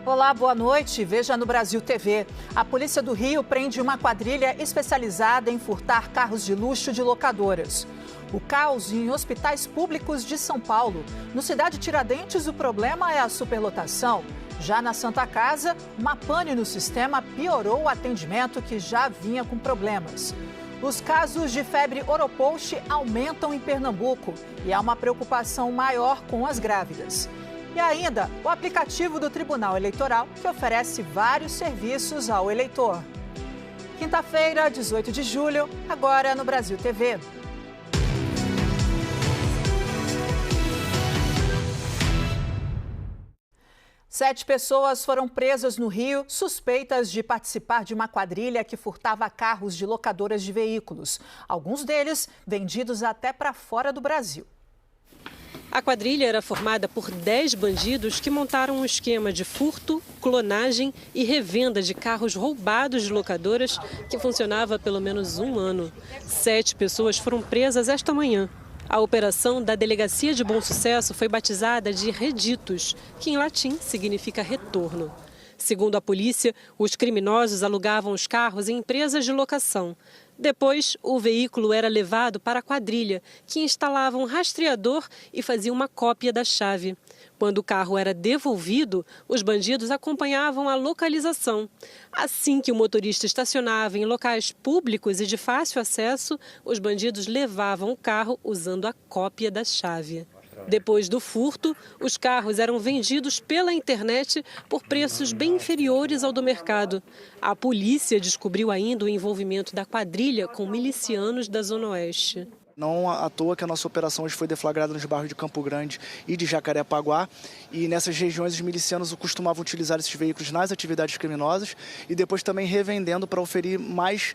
Olá, boa noite. Veja no Brasil TV. A Polícia do Rio prende uma quadrilha especializada em furtar carros de luxo de locadoras. O caos em hospitais públicos de São Paulo. No Cidade Tiradentes, o problema é a superlotação. Já na Santa Casa, uma pane no sistema piorou o atendimento que já vinha com problemas. Os casos de febre Oropost aumentam em Pernambuco e há uma preocupação maior com as grávidas. E ainda, o aplicativo do Tribunal Eleitoral, que oferece vários serviços ao eleitor. Quinta-feira, 18 de julho, agora no Brasil TV. Sete pessoas foram presas no Rio, suspeitas de participar de uma quadrilha que furtava carros de locadoras de veículos. Alguns deles vendidos até para fora do Brasil. A quadrilha era formada por 10 bandidos que montaram um esquema de furto, clonagem e revenda de carros roubados de locadoras que funcionava há pelo menos um ano. 7 pessoas foram presas esta manhã. A operação da Delegacia de Bom Sucesso foi batizada de Reditos, que em latim significa retorno. Segundo a polícia, os criminosos alugavam os carros em empresas de locação. Depois, o veículo era levado para a quadrilha, que instalava um rastreador e fazia uma cópia da chave. Quando o carro era devolvido, os bandidos acompanhavam a localização. Assim que o motorista estacionava em locais públicos e de fácil acesso, os bandidos levavam o carro usando a cópia da chave. Depois do furto, os carros eram vendidos pela internet por preços bem inferiores ao do mercado. A polícia descobriu ainda o envolvimento da quadrilha com milicianos da Zona Oeste. Não à toa que a nossa operação hoje foi deflagrada nos bairros de Campo Grande e de Jacarepaguá. E nessas regiões os milicianos costumavam utilizar esses veículos nas atividades criminosas e depois também revendendo para oferir mais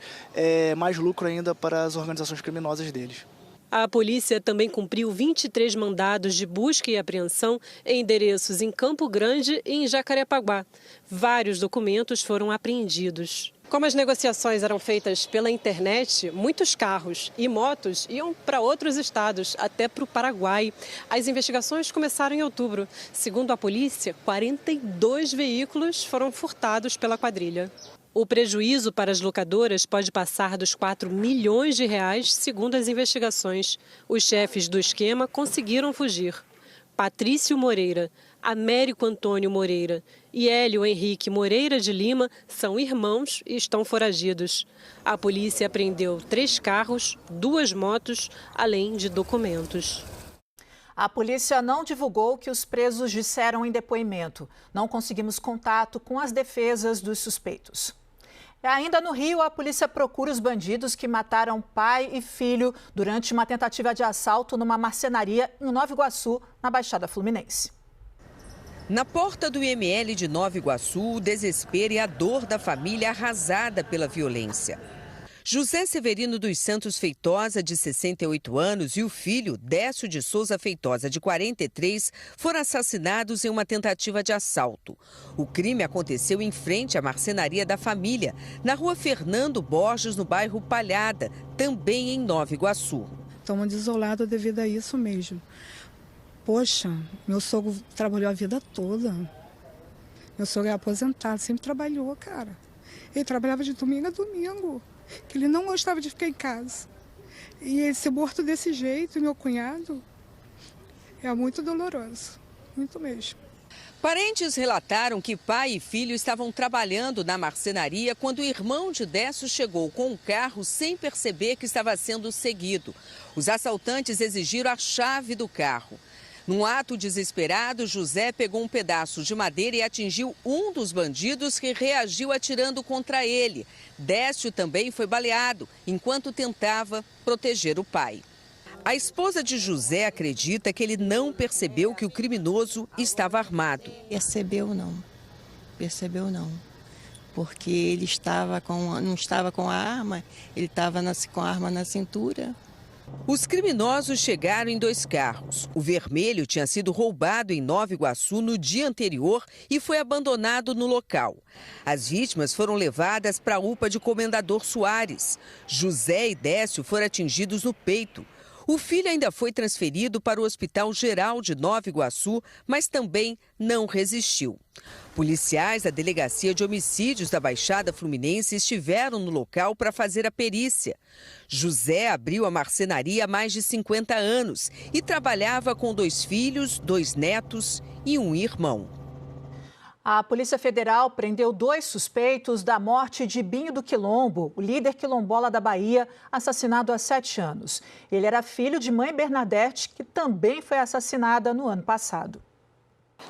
lucro ainda para as organizações criminosas deles. A polícia também cumpriu 23 mandados de busca e apreensão em endereços em Campo Grande e em Jacarepaguá. Vários documentos foram apreendidos. Como as negociações eram feitas pela internet, muitos carros e motos iam para outros estados, até para o Paraguai. As investigações começaram em outubro. Segundo a polícia, 42 veículos foram furtados pela quadrilha. O prejuízo para as locadoras pode passar dos 4 milhões de reais, segundo as investigações. Os chefes do esquema conseguiram fugir. Patrício Moreira, Américo Antônio Moreira e Hélio Henrique Moreira de Lima são irmãos e estão foragidos. A polícia apreendeu 3 carros, 2 motos, além de documentos. A polícia não divulgou o que os presos disseram em depoimento. Não conseguimos contato com as defesas dos suspeitos. E ainda no Rio, a polícia procura os bandidos que mataram pai e filho durante uma tentativa de assalto numa marcenaria em Nova Iguaçu, na Baixada Fluminense. Na porta do IML de Nova Iguaçu, o desespero e a dor da família arrasada pela violência. José Severino dos Santos Feitosa, de 68 anos, e o filho, Décio de Souza Feitosa, de 43, foram assassinados em uma tentativa de assalto. O crime aconteceu em frente à marcenaria da família, na rua Fernando Borges, no bairro Palhada, também em Nova Iguaçu. Estamos desolados devido a isso mesmo. Poxa, meu sogro trabalhou a vida toda. Meu sogro é aposentado, sempre trabalhou, cara. Ele trabalhava de domingo a domingo. Que ele não gostava de ficar em casa. E ele ser morto desse jeito, meu cunhado, é muito doloroso, muito mesmo. Parentes relataram que pai e filho estavam trabalhando na marcenaria quando o irmão de Décio chegou com um carro sem perceber que estava sendo seguido. Os assaltantes exigiram a chave do carro. Num ato desesperado, José pegou um pedaço de madeira e atingiu um dos bandidos, que reagiu atirando contra ele. Décio também foi baleado enquanto tentava proteger o pai. A esposa de José acredita que ele não percebeu que o criminoso estava armado. Percebeu não, porque ele não estava com a arma, ele estava com a arma na cintura. Os criminosos chegaram em 2 carros. O vermelho tinha sido roubado em Nova Iguaçu no dia anterior e foi abandonado no local. As vítimas foram levadas para a UPA de Comendador Soares. José e Décio foram atingidos no peito. O filho ainda foi transferido para o Hospital Geral de Nova Iguaçu, mas também não resistiu. Policiais da Delegacia de Homicídios da Baixada Fluminense estiveram no local para fazer a perícia. José abriu a marcenaria há mais de 50 anos e trabalhava com 2 filhos, 2 netos e um irmão. A Polícia Federal prendeu 2 suspeitos da morte de Binho do Quilombo, o líder quilombola da Bahia, assassinado há 7 anos. Ele era filho de mãe Bernadette, que também foi assassinada no ano passado.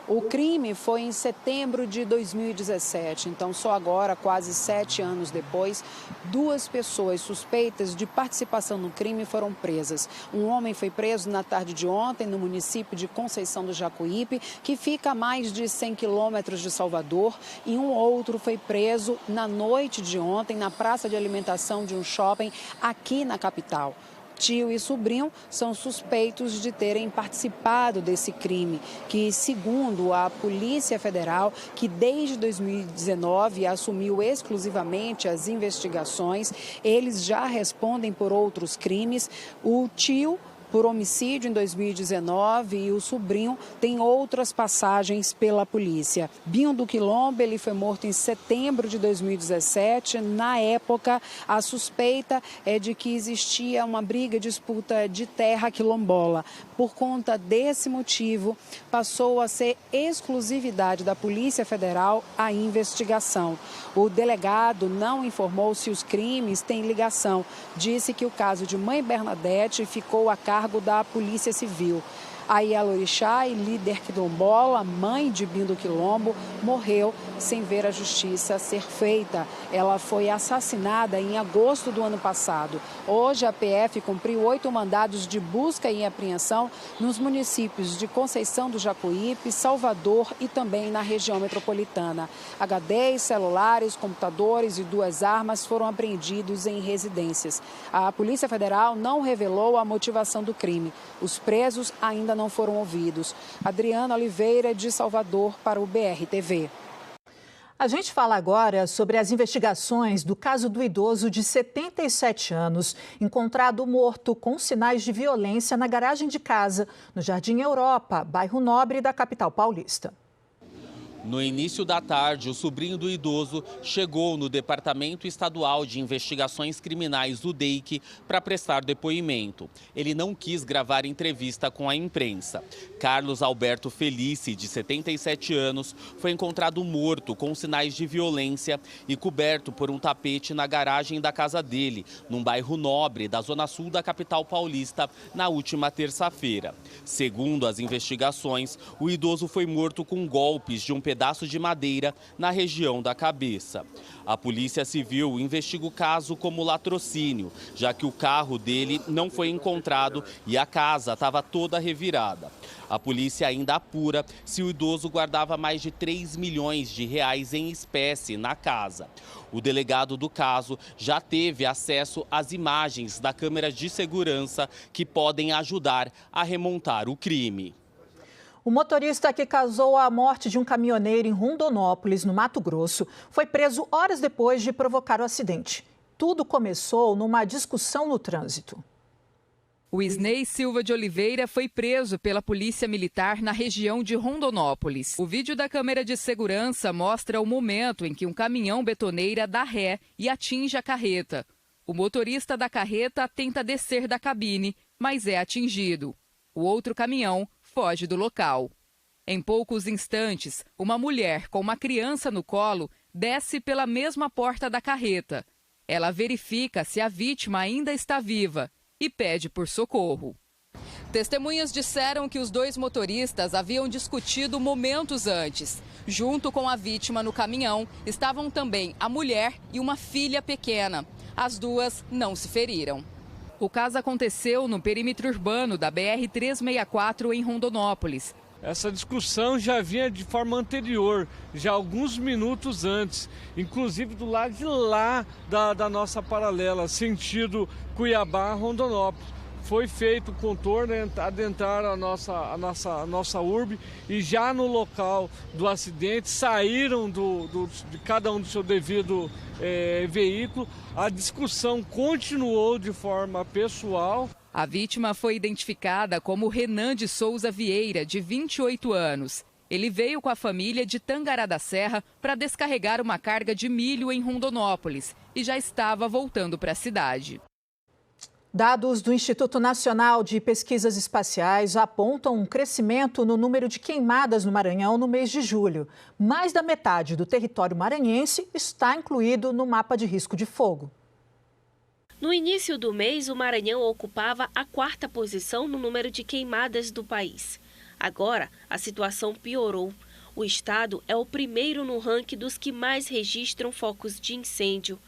O crime foi em setembro de 2017, então só agora, quase 7 anos depois, 2 pessoas suspeitas de participação no crime foram presas. Um homem foi preso na tarde de ontem no município de Conceição do Jacuípe, que fica a mais de 100 quilômetros de Salvador, e um outro foi preso na noite de ontem na praça de alimentação de um shopping aqui na capital. Tio e sobrinho são suspeitos de terem participado desse crime, que, segundo a Polícia Federal, que desde 2019 assumiu exclusivamente as investigações, eles já respondem por outros crimes. O tio por homicídio em 2019 e o sobrinho tem outras passagens pela polícia. Binho do Quilombo, ele foi morto em setembro de 2017. Na época, a suspeita é de que existia uma briga, disputa de terra quilombola. Por conta desse motivo, passou a ser exclusividade da Polícia Federal a investigação. O delegado não informou se os crimes têm ligação. Disse que o caso de mãe Bernadette ficou a cargo da Polícia Civil. A Ialorixá, líder quilombola, mãe de Binho do Quilombo, morreu sem ver a justiça ser feita. Ela foi assassinada em agosto do ano passado. Hoje, a PF cumpriu 8 mandados de busca e apreensão nos municípios de Conceição do Jacuípe, Salvador e também na região metropolitana. HDs, celulares, computadores e 2 armas foram apreendidos em residências. A Polícia Federal não revelou a motivação do crime. Os presos ainda não foram ouvidos. Adriana Oliveira, de Salvador, para o BR-TV. A gente fala agora sobre as investigações do caso do idoso de 77 anos, encontrado morto com sinais de violência na garagem de casa, no Jardim Europa, bairro Nobre da capital paulista. No início da tarde, o sobrinho do idoso chegou no Departamento Estadual de Investigações Criminais do DEIC para prestar depoimento. Ele não quis gravar entrevista com a imprensa. Carlos Alberto Felice, de 77 anos, foi encontrado morto com sinais de violência e coberto por um tapete na garagem da casa dele, num bairro Nobre da zona sul da capital paulista, na última terça-feira. Segundo as investigações, o idoso foi morto com golpes de um pedaço de madeira na região da cabeça. A Polícia Civil investiga o caso como latrocínio, já que o carro dele não foi encontrado e a casa estava toda revirada. A polícia ainda apura se o idoso guardava mais de 3 milhões de reais em espécie na casa. O delegado do caso já teve acesso às imagens da câmera de segurança que podem ajudar a remontar o crime. O motorista que causou a morte de um caminhoneiro em Rondonópolis, no Mato Grosso, foi preso horas depois de provocar o acidente. Tudo começou numa discussão no trânsito. O Isnei Silva de Oliveira foi preso pela Polícia Militar na região de Rondonópolis. O vídeo da câmera de segurança mostra o momento em que um caminhão betoneira dá ré e atinge a carreta. O motorista da carreta tenta descer da cabine, mas é atingido. O outro caminhão foge do local. Em poucos instantes, uma mulher com uma criança no colo desce pela mesma porta da carreta. Ela verifica se a vítima ainda está viva e pede por socorro. Testemunhas disseram que os 2 motoristas haviam discutido momentos antes. Junto com a vítima no caminhão estavam também a mulher e uma filha pequena. As 2 não se feriram. O caso aconteceu no perímetro urbano da BR-364 em Rondonópolis. Essa discussão já vinha de forma anterior, já alguns minutos antes, inclusive do lado de lá da nossa paralela, sentido Cuiabá-Rondonópolis. Foi feito o contorno, adentrar a nossa urbe e já no local do acidente saíram de cada um do seu devido veículo. A discussão continuou de forma pessoal. A vítima foi identificada como Renan de Souza Vieira, de 28 anos. Ele veio com a família de Tangará da Serra para descarregar uma carga de milho em Rondonópolis e já estava voltando para a cidade. Dados do Instituto Nacional de Pesquisas Espaciais apontam um crescimento no número de queimadas no Maranhão no mês de julho. Mais da metade do território maranhense está incluído no mapa de risco de fogo. No início do mês, o Maranhão ocupava a 4ª posição no número de queimadas do país. Agora, a situação piorou. O estado é o primeiro no ranking dos que mais registram focos de incêndio.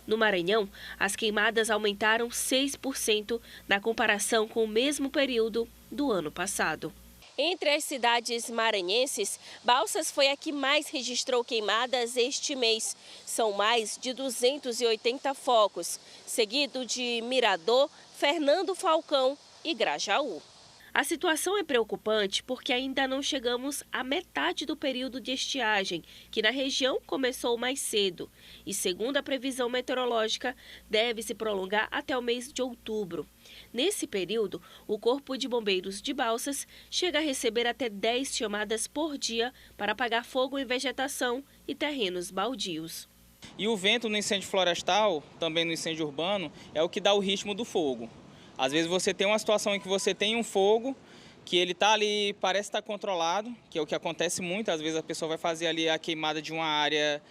No Maranhão, as queimadas aumentaram 6% na comparação com o mesmo período do ano passado. Entre as cidades maranhenses, Balsas foi a que mais registrou queimadas este mês. São mais de 280 focos, seguido de Mirador, Fernando Falcão e Grajaú. A situação é preocupante porque ainda não chegamos à metade do período de estiagem, que na região começou mais cedo. E segundo a previsão meteorológica, deve se prolongar até o mês de outubro. Nesse período, o Corpo de Bombeiros de Balsas chega a receber até 10 chamadas por dia para apagar fogo em vegetação e terrenos baldios. E o vento no incêndio florestal, também no incêndio urbano, é o que dá o ritmo do fogo. Às vezes você tem uma situação em que você tem um fogo, que ele está ali, parece estar controlado, que é o que acontece muito. Às vezes a pessoa vai fazer ali a queimada de uma área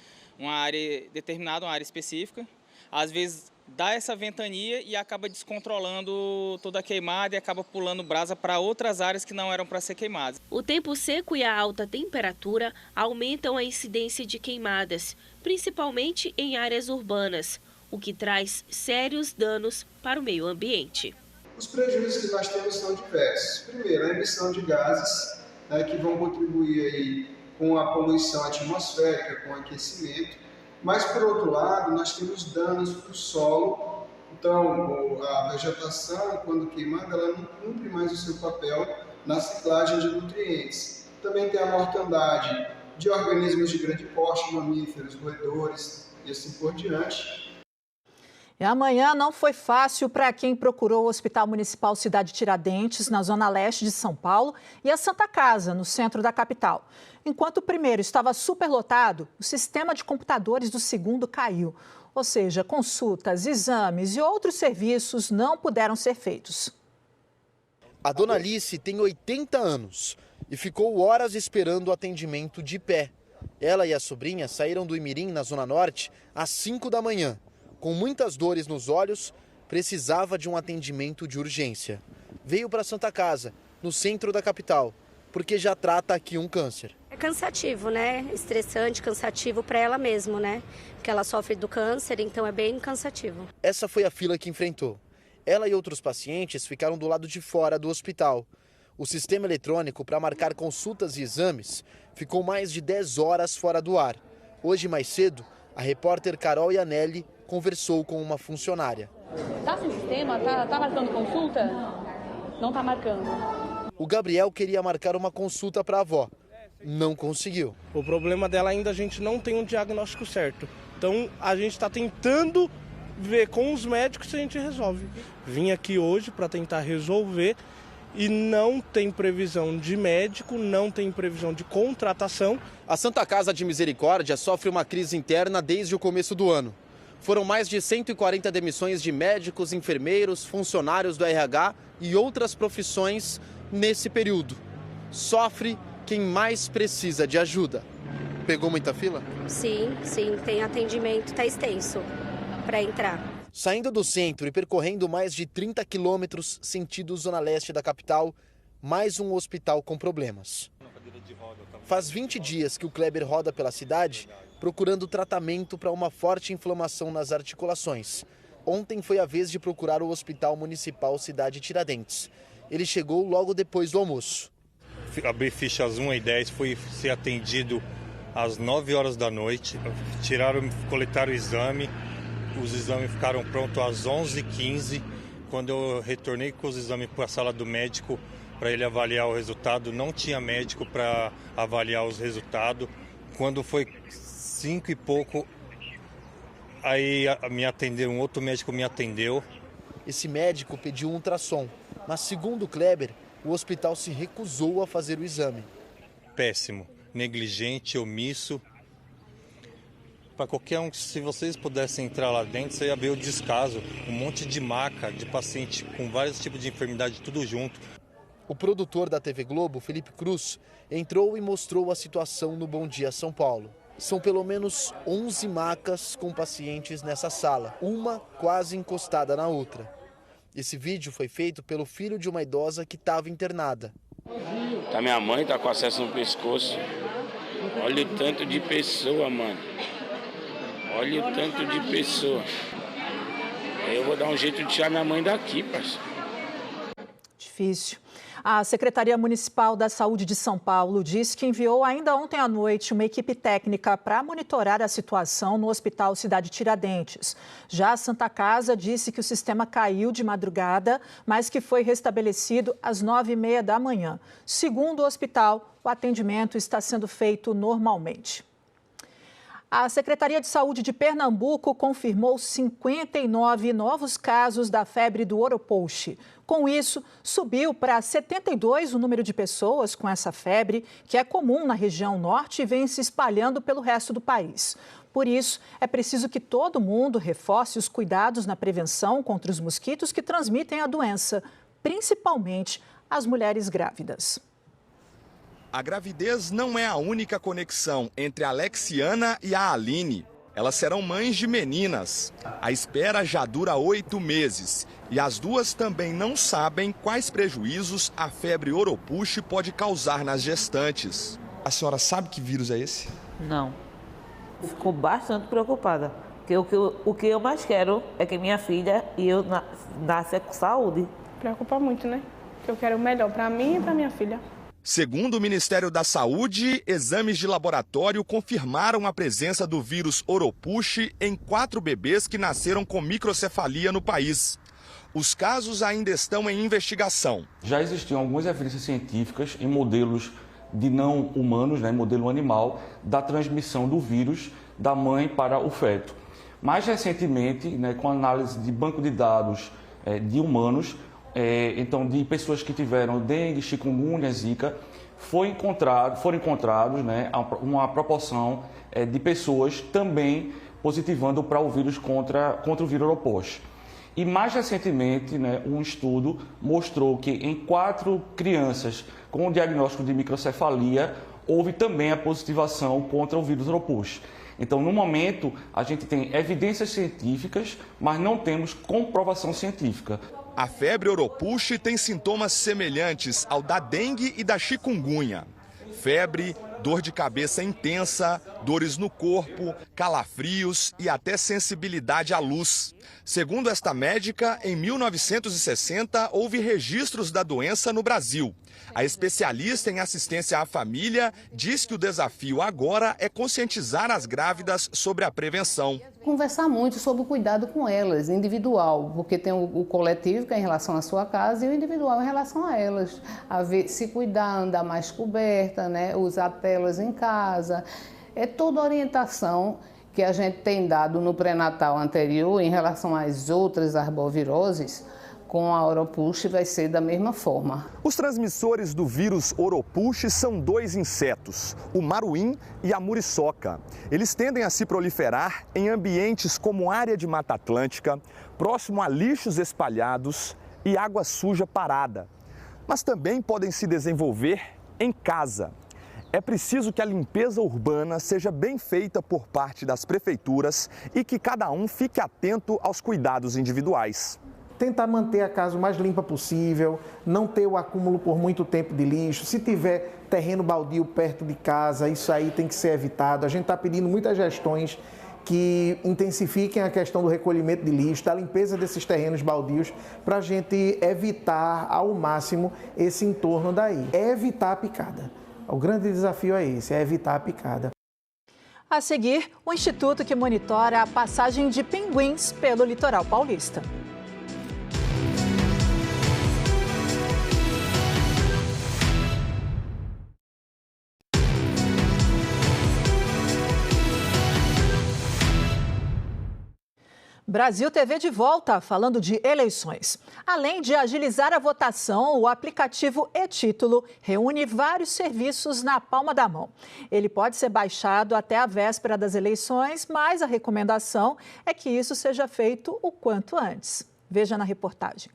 determinada, uma área específica. Às vezes dá essa ventania e acaba descontrolando toda a queimada e acaba pulando brasa para outras áreas que não eram para ser queimadas. O tempo seco e a alta temperatura aumentam a incidência de queimadas, principalmente em áreas urbanas, o que traz sérios danos para o meio ambiente. Os prejuízos que nós temos são diversos. Primeiro, a emissão de gases, que vão contribuir aí com a poluição atmosférica, com o aquecimento. Mas, por outro lado, nós temos danos para o solo. Então, a vegetação, quando queimada, ela não cumpre mais o seu papel na ciclagem de nutrientes. Também tem a mortandade de organismos de grande porte, mamíferos, roedores e assim por diante. E amanhã não foi fácil para quem procurou o Hospital Municipal Cidade Tiradentes, na zona leste de São Paulo, e a Santa Casa, no centro da capital. Enquanto o primeiro estava superlotado, o sistema de computadores do segundo caiu. Ou seja, consultas, exames e outros serviços não puderam ser feitos. A dona Alice tem 80 anos e ficou horas esperando o atendimento de pé. Ela e a sobrinha saíram do Imirim, na Zona Norte, às 5 da manhã. Com muitas dores nos olhos, precisava de um atendimento de urgência. Veio para a Santa Casa, no centro da capital, porque já trata aqui um câncer. É cansativo, né? Estressante, cansativo para ela mesmo, né? Porque ela sofre do câncer, então é bem cansativo. Essa foi a fila que enfrentou. Ela e outros pacientes ficaram do lado de fora do hospital. O sistema eletrônico para marcar consultas e exames ficou mais de 10 horas fora do ar. Hoje, mais cedo, a repórter Carol Ianelli conversou com uma funcionária. Tá sem sistema? Tá marcando consulta? Não tá marcando. O Gabriel queria marcar uma consulta para a avó. Não conseguiu. O problema dela ainda a gente não tem um diagnóstico certo. Então a gente está tentando ver com os médicos se a gente resolve. Vim aqui hoje para tentar resolver e não tem previsão de médico, não tem previsão de contratação. A Santa Casa de Misericórdia sofre uma crise interna desde o começo do ano. Foram mais de 140 demissões de médicos, enfermeiros, funcionários do RH e outras profissões nesse período. Sofre quem mais precisa de ajuda. Pegou muita fila? Sim, tem atendimento, tá extenso para entrar. Saindo do centro e percorrendo mais de 30 quilômetros sentido zona leste da capital, mais um hospital com problemas. Faz 20 dias que o Kleber roda pela cidade procurando tratamento para uma forte inflamação nas articulações. Ontem foi a vez de procurar o Hospital Municipal Cidade Tiradentes. Ele chegou logo depois do almoço. Abri fichas 1 e 10, fui ser atendido às 9 horas da noite. Coletaram o exame. Os exames ficaram prontos às 11h15. Quando eu retornei com os exames para a sala do médico para ele avaliar o resultado, não tinha médico para avaliar os resultados. Quando foi 5 e pouco, aí me atendeu, um outro médico me atendeu Esse médico pediu um ultrassom, mas segundo o Kleber, o hospital se recusou a fazer o exame. Péssimo, negligente, omisso. Para qualquer um, se vocês pudessem entrar lá dentro, você ia ver o descaso, um monte de maca de paciente com vários tipos de enfermidade, tudo junto. O produtor da TV Globo, Felipe Cruz, entrou e mostrou a situação no Bom Dia São Paulo. São pelo menos 11 macas com pacientes nessa sala, uma quase encostada na outra. Esse vídeo foi feito pelo filho de uma idosa que estava internada. A minha mãe está com acesso no pescoço. Olha o tanto de pessoa, mano. Olha o tanto de pessoa. Eu vou dar um jeito de tirar minha mãe daqui, parceiro. Difícil. A Secretaria Municipal da Saúde de São Paulo disse que enviou ainda ontem à noite uma equipe técnica para monitorar a situação no Hospital Cidade Tiradentes. Já a Santa Casa disse que o sistema caiu de madrugada, mas que foi restabelecido às 9h30 da manhã. Segundo o hospital, o atendimento está sendo feito normalmente. A Secretaria de Saúde de Pernambuco confirmou 59 novos casos da febre do Oropouche. Com isso, subiu para 72 o número de pessoas com essa febre, que é comum na região norte e vem se espalhando pelo resto do país. Por isso, é preciso que todo mundo reforce os cuidados na prevenção contra os mosquitos que transmitem a doença, principalmente as mulheres grávidas. A gravidez não é a única conexão entre a Alexiana e a Aline. Elas serão mães de meninas. A espera já dura 8 meses e as duas também não sabem quais prejuízos a febre Oropouche pode causar nas gestantes. A senhora sabe que vírus é esse? Não. Fico bastante preocupada. Porque o que eu mais quero é que minha filha e eu nasça com saúde. Preocupa muito, né? Porque eu quero o melhor para mim e para minha filha. Segundo o Ministério da Saúde, exames de laboratório confirmaram a presença do vírus Oropouche em 4 bebês que nasceram com microcefalia no país. Os casos ainda estão em investigação. Já existiam algumas evidências científicas em modelos de não humanos, modelo animal, da transmissão do vírus da mãe para o feto. Mais recentemente, com análise de banco de dados de humanos, então de pessoas que tiveram dengue, chikungunya, zika, foram encontrados uma proporção de pessoas também positivando para o vírus contra o vírus Oropouche. E mais recentemente, um estudo mostrou que em 4 crianças com o diagnóstico de microcefalia, houve também a positivação contra o vírus Oropouche. Então, no momento, a gente tem evidências científicas, mas não temos comprovação científica. A febre Oropouche tem sintomas semelhantes ao da dengue e da chikungunya. Febre, dor de cabeça intensa, dores no corpo, calafrios e até sensibilidade à luz. Segundo esta médica, em 1960 houve registros da doença no Brasil. A especialista em assistência à família diz que o desafio agora é conscientizar as grávidas sobre a prevenção. Conversar muito sobre o cuidado com elas, individual, porque tem o coletivo, que é em relação à sua casa, e o individual em relação a elas. Se cuidar, andar mais coberta, usar telas em casa. É toda orientação que a gente tem dado no pré-natal anterior em relação às outras arboviroses. Com a Oropouche vai ser da mesma forma. Os transmissores do vírus Oropouche são 2 insetos, o maruim e a muriçoca. Eles tendem a se proliferar em ambientes como área de Mata Atlântica, próximo a lixos espalhados e água suja parada. Mas também podem se desenvolver em casa. É preciso que a limpeza urbana seja bem feita por parte das prefeituras e que cada um fique atento aos cuidados individuais. Tentar manter a casa o mais limpa possível, não ter o acúmulo por muito tempo de lixo. Se tiver terreno baldio perto de casa, isso aí tem que ser evitado. A gente está pedindo muitas gestões que intensifiquem a questão do recolhimento de lixo, da limpeza desses terrenos baldios, para a gente evitar ao máximo esse entorno daí. É evitar a picada. O grande desafio é esse, é evitar a picada. A seguir, o instituto que monitora a passagem de pinguins pelo litoral paulista. Brasil TV de volta, falando de eleições. Além de agilizar a votação, o aplicativo e-Título reúne vários serviços na palma da mão. Ele pode ser baixado até a véspera das eleições, mas a recomendação é que isso seja feito o quanto antes. Veja na reportagem.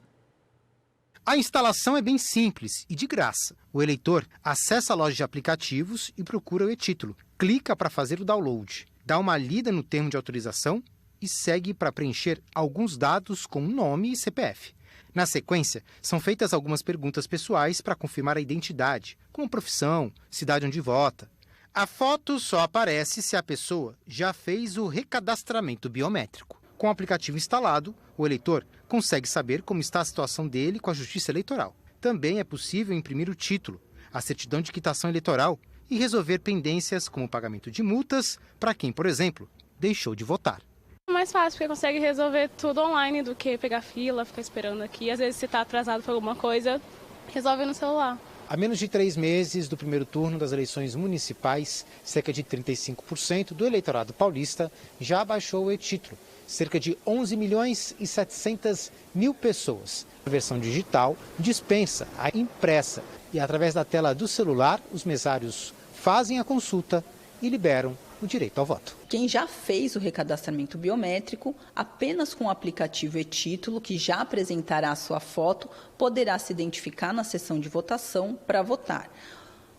A instalação é bem simples e de graça. O eleitor acessa a loja de aplicativos e procura o e-Título. Clica para fazer o download, dá uma lida no termo de autorização e segue para preencher alguns dados como nome e CPF. Na sequência, são feitas algumas perguntas pessoais para confirmar a identidade, como profissão, cidade onde vota. A foto só aparece se a pessoa já fez o recadastramento biométrico. Com o aplicativo instalado, o eleitor consegue saber como está a situação dele com a Justiça Eleitoral. Também é possível imprimir o título, a certidão de quitação eleitoral e resolver pendências como o pagamento de multas para quem, por exemplo, deixou de votar. É mais fácil, porque consegue resolver tudo online do que pegar fila, ficar esperando aqui. Às vezes, se está atrasado por alguma coisa, resolve no celular. Há menos de 3 meses do primeiro turno das eleições municipais, cerca de 35% do eleitorado paulista já baixou o e-Título. Cerca de 11 milhões e 700 mil pessoas. A versão digital dispensa a impressa e, através da tela do celular, os mesários fazem a consulta e liberam o direito ao voto. Quem já fez o recadastramento biométrico, apenas com o aplicativo e-Título, que já apresentará a sua foto, poderá se identificar na sessão de votação para votar.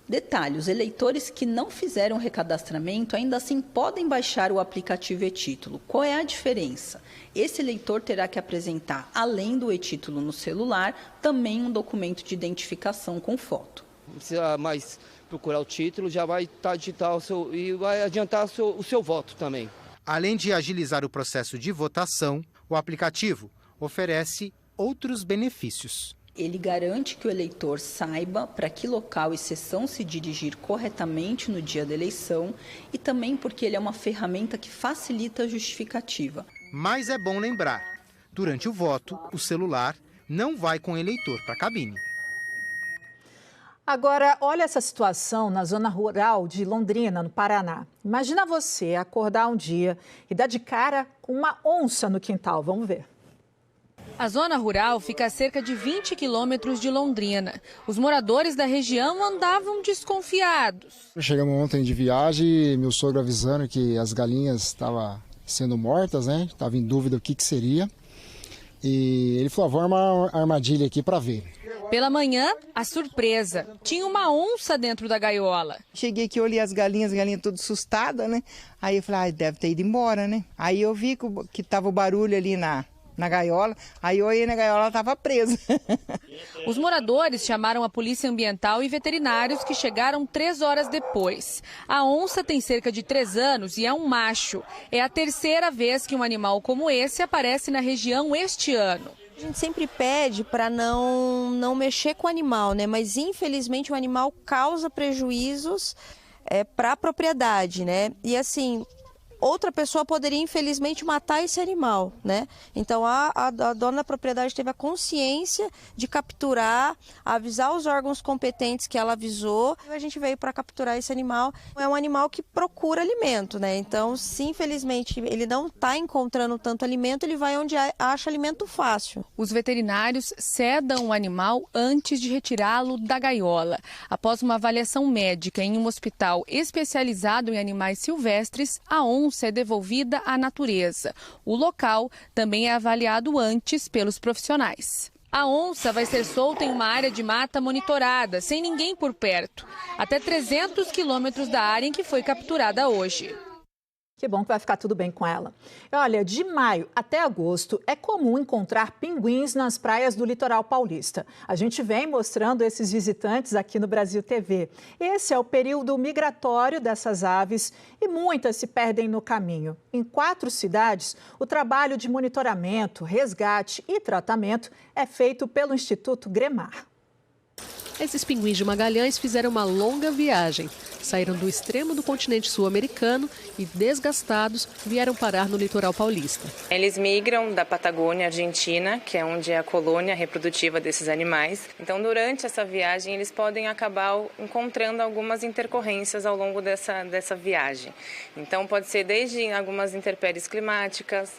Detalhe, os eleitores que não fizeram o recadastramento ainda assim podem baixar o aplicativo e-Título. Qual é a diferença? Esse eleitor terá que apresentar, além do e-Título no celular, também um documento de identificação com foto. Não precisa mais procurar o título, já vai estar digital e vai adiantar o seu voto também. Além de agilizar o processo de votação, o aplicativo oferece outros benefícios. Ele garante que o eleitor saiba para que local e sessão se dirigir corretamente no dia da eleição e também porque ele é uma ferramenta que facilita a justificativa. Mas é bom lembrar, durante o voto, o celular não vai com o eleitor para a cabine. Agora, olha essa situação na zona rural de Londrina, no Paraná. Imagina você acordar um dia e dar de cara com uma onça no quintal. Vamos ver. A zona rural fica a cerca de 20 quilômetros de Londrina. Os moradores da região andavam desconfiados. Chegamos ontem de viagem, meu sogro avisando que as galinhas estavam sendo mortas, né? Estava em dúvida o que seria. E ele falou, vamos armar uma armadilha aqui para ver. Pela manhã, a surpresa. Tinha uma onça dentro da gaiola. Cheguei aqui, olhei as galinhas tudo assustadas, né? Aí eu falei, deve ter ido embora, né? Aí eu vi que tava o barulho ali na gaiola, aí eu olhei na gaiola, ela estava presa. Os moradores chamaram a polícia ambiental e veterinários que chegaram 3 horas depois. A onça tem cerca de 3 anos e é um macho. É a terceira vez que um animal como esse aparece na região este ano. A gente sempre pede para não mexer com o animal, né? Mas infelizmente o animal causa prejuízos para a propriedade, né? E assim, outra pessoa poderia infelizmente matar esse animal, né? Então a dona da propriedade teve a consciência de capturar, avisar os órgãos competentes que ela avisou. A gente veio para capturar esse animal. É um animal que procura alimento, né? Então, se infelizmente ele não está encontrando tanto alimento, ele vai onde acha alimento fácil. Os veterinários sedam o animal antes de retirá-lo da gaiola. Após uma avaliação médica em um hospital especializado em animais silvestres, a onça é devolvida à natureza. O local também é avaliado antes pelos profissionais. A onça vai ser solta em uma área de mata monitorada, sem ninguém por perto, até 300 quilômetros da área em que foi capturada hoje. Que bom que vai ficar tudo bem com ela. Olha, de maio até agosto é comum encontrar pinguins nas praias do litoral paulista. A gente vem mostrando esses visitantes aqui no Brasil TV. Esse é o período migratório dessas aves e muitas se perdem no caminho. Em 4 cidades, o trabalho de monitoramento, resgate e tratamento é feito pelo Instituto Gremar. Esses pinguins de Magalhães fizeram uma longa viagem. Saíram do extremo do continente sul-americano e, desgastados, vieram parar no litoral paulista. Eles migram da Patagônia, Argentina, que é onde é a colônia reprodutiva desses animais. Então, durante essa viagem, eles podem acabar encontrando algumas intercorrências ao longo dessa viagem. Então, pode ser desde algumas intempéries climáticas,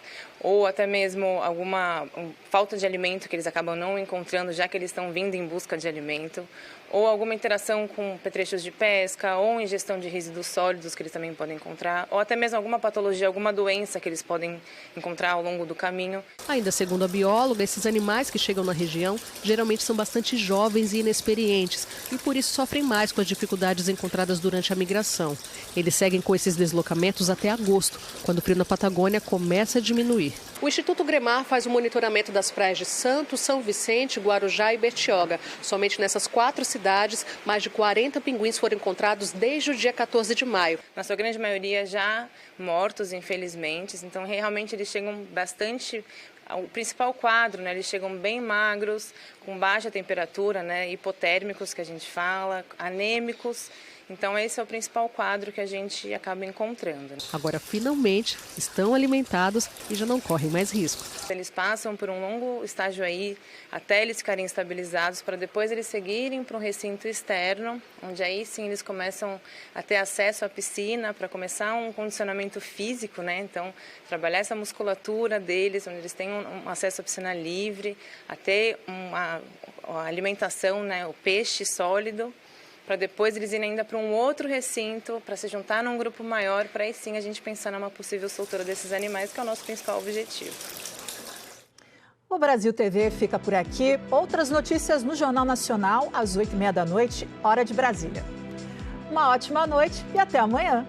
ou até mesmo alguma falta de alimento que eles acabam não encontrando, já que eles estão vindo em busca de alimento, ou alguma interação com petrechos de pesca, ou ingestão de resíduos sólidos que eles também podem encontrar, ou até mesmo alguma patologia, alguma doença que eles podem encontrar ao longo do caminho. Ainda segundo a bióloga, esses animais que chegam na região geralmente são bastante jovens e inexperientes e por isso sofrem mais com as dificuldades encontradas durante a migração. Eles seguem com esses deslocamentos até agosto, quando o frio na Patagônia começa a diminuir. O Instituto Gremar faz o monitoramento das praias de Santos, São Vicente, Guarujá e Bertioga. Somente nessas 4 cidades, mais de 40 pinguins foram encontrados desde o dia 14 de maio. Na sua grande maioria já mortos, infelizmente. Então, realmente, eles chegam bastante... O principal quadro, né, eles chegam bem magros, com baixa temperatura, né, hipotérmicos, que a gente fala, anêmicos. Então, esse é o principal quadro que a gente acaba encontrando. Agora, finalmente, estão alimentados e já não correm mais risco. Eles passam por um longo estágio aí, até eles ficarem estabilizados, para depois eles seguirem para um recinto externo, onde aí sim eles começam a ter acesso à piscina, para começar um condicionamento físico, né? Então, trabalhar essa musculatura deles, onde eles têm um acesso à piscina livre, a ter uma alimentação, né? O peixe sólido, para depois eles irem ainda para um outro recinto, para se juntar num grupo maior, para aí sim a gente pensar numa possível soltura desses animais, que é o nosso principal objetivo. O Brasil TV fica por aqui. Outras notícias no Jornal Nacional, às 8h30 da noite, hora de Brasília. Uma ótima noite e até amanhã.